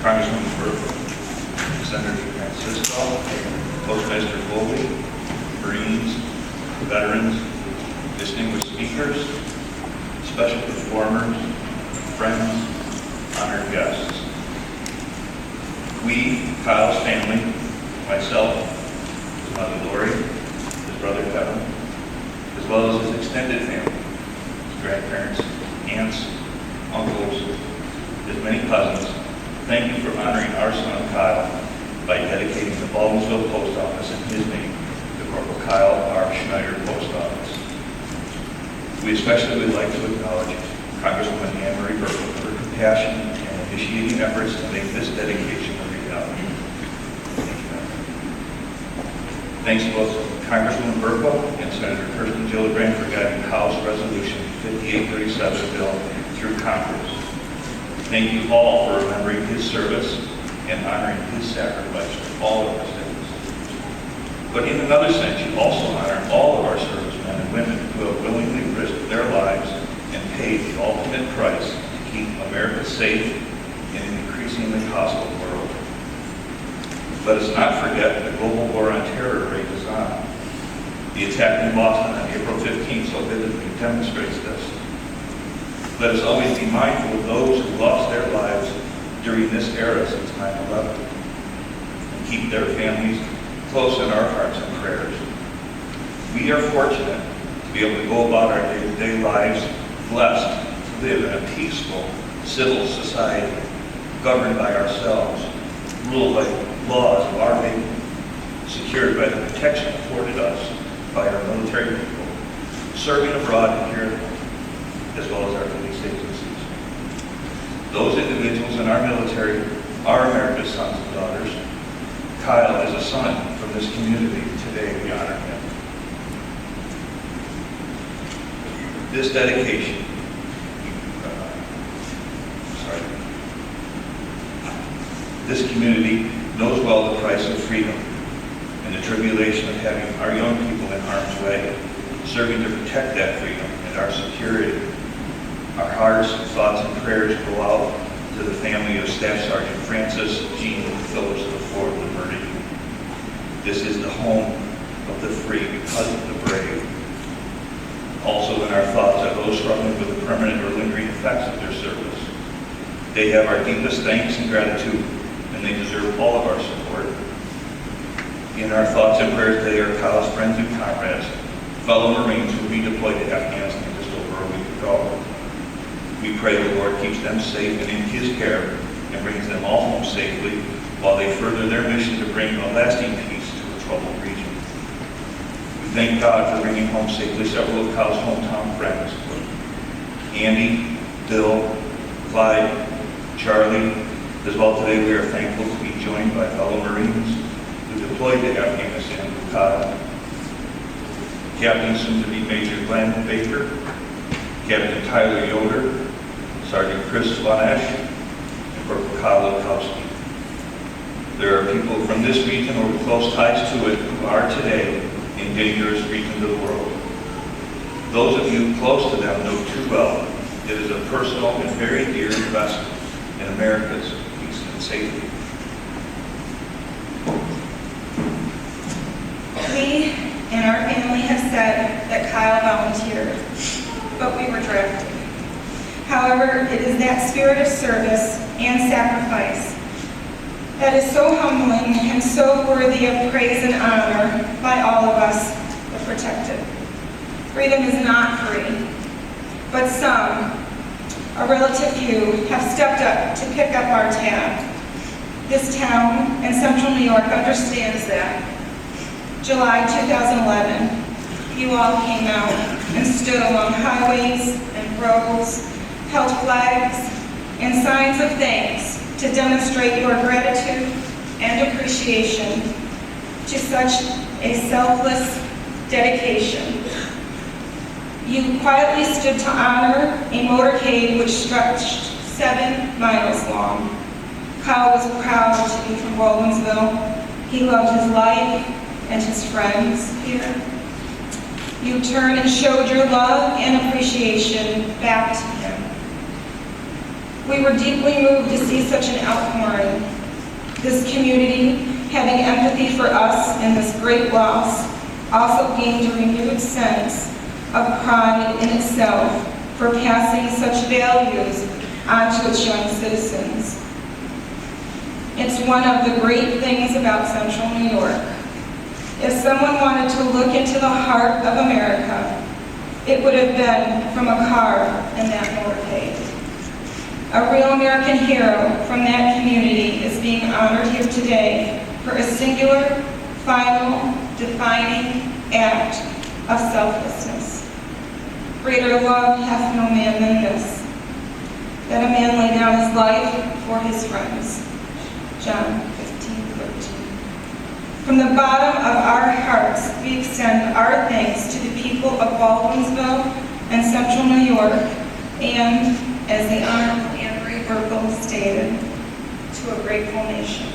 Congressman Corporal, Senator Francisco, Postmaster Foley, Marines, veterans, distinguished speakers, special performers, friends, honored guests. We, Kyle's family, myself, his mother Lorie, his brother Kevin, as well as his extended family, his grandparents, aunts, uncles, his many cousins, thank you for honoring our son Kyle by dedicating the Baldwinsville Post Office in his name to Corporal Kyle R. Schneider Post Office. We especially would like to acknowledge Congresswoman Ann Marie Burke for her compassion and initiating efforts to make this dedication a reality. Thank you, Madam. Thanks to both Congresswoman Burke and Senator Kirsten Gillibrand for guiding House Resolution 5837 bill through Congress. Thank you all for remembering his service and honoring his sacrifice for all of our citizens. But in another sense, you also honor all of our servicemen and women who have willingly risked their lives and paid the ultimate price to keep America safe in an increasingly hostile world. Let us not forget the global war on terror rages on. The attack in Boston on April 15th so vividly demonstrates this. Let us always be mindful of those who lost their lives during this era since 9/11 and keep their families close in our hearts and prayers. We are fortunate to be able to go about our day-to-day lives blessed to live in a peaceful, civil society governed by ourselves, ruled by laws of our making, secured by the protection afforded us by our military people, serving abroad and here, as well as our police agencies. Those individuals in our military are America's sons and daughters. Kyle is a son from this community. Today we honor him. This dedication, this community knows well the price of freedom and the tribulation of having our young people in harm's way, serving to protect that freedom and our security. Our hearts, thoughts, and prayers go out to the family of Staff Sergeant Francis Jean Phillips IV, the murdered youth. This is the home of the free because of the brave. Also in our thoughts are those struggling with the permanent or lingering effects of their service. They have our deepest thanks and gratitude, and they deserve all of our support. In our thoughts and prayers today are Kyle's friends and comrades, fellow Marines who will be deployed to Afghanistan just over a week ago. We pray the Lord keeps them safe and in His care and brings them all home safely while they further their mission to bring a lasting peace to a troubled region. We thank God for bringing home safely several of Kyle's hometown friends, Andy, Bill, Clyde, Charlie. As well today we are thankful to be joined by fellow Marines who deployed to Afghanistan with Kyle. Captain soon-to-be Major Glenn Baker, Captain Tyler Yoder, Sergeant Chris Slanash, and Corporal Kyle Lukowski. There are people from this region or with close ties to it who are today in dangerous regions of the world. Those of you close to them know too well it is a personal and very dear investment in America's peace and safety. We and our family have said that Kyle volunteered, but we were drafted. However, it is that spirit of service and sacrifice that is so humbling and so worthy of praise and honor by all of us, the protected. Freedom is not free, but some, a relative few, have stepped up to pick up our tab. This town and central New York understands that. July 2011, you all came out and stood along highways and roads, held flags and signs of thanks to demonstrate your gratitude and appreciation to such a selfless dedication. You quietly stood to honor a motorcade which stretched 7 miles long. Kyle was proud to be from Baldwinsville. He loved his life and his friends here. You turned and showed your love and appreciation back to him. We were deeply moved to see such an outpouring. This community, having empathy for us in this great loss, also gained a renewed sense of pride in itself for passing such values on to its young citizens. It's one of the great things about Central New York. If someone wanted to look into the heart of America, it would have been from a car in that motorcade. A real American hero from that community is being honored here today for a singular, final, defining act of selflessness. Greater love hath no man than this, that a man lay down his life for his friends. John 15:13. From the bottom of our hearts, we extend our thanks to the people of Baldwinsville and Central New York, and, as the Honorable Anne Marie Burkle stated, to a grateful nation.